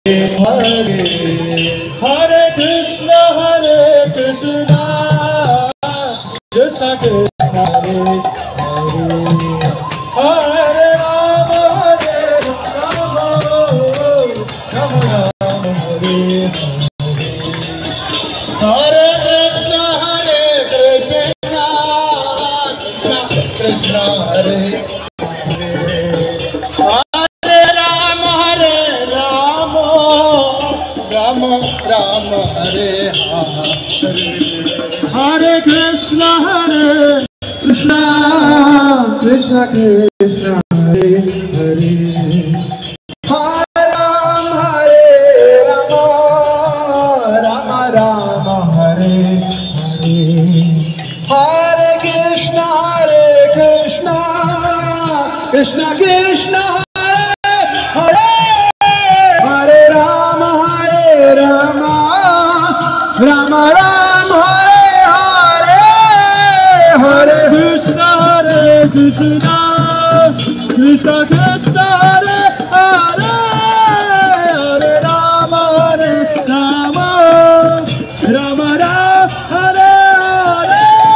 Hare Hare Krishna Krishna Krishna Hare Hare Rama Rama Rama Hare Hare Krishna Krishna Hare Ram Hare Hare Hare Krishna Krishna Krishna Hare Hare Hare Ram Hare Rama Rama Rama Hare Hare Hare Krishna Krishna Krishna Hare Hare Rama Rama Rama Rama Hare Hare Hare Krishna Krishna Krishna Hare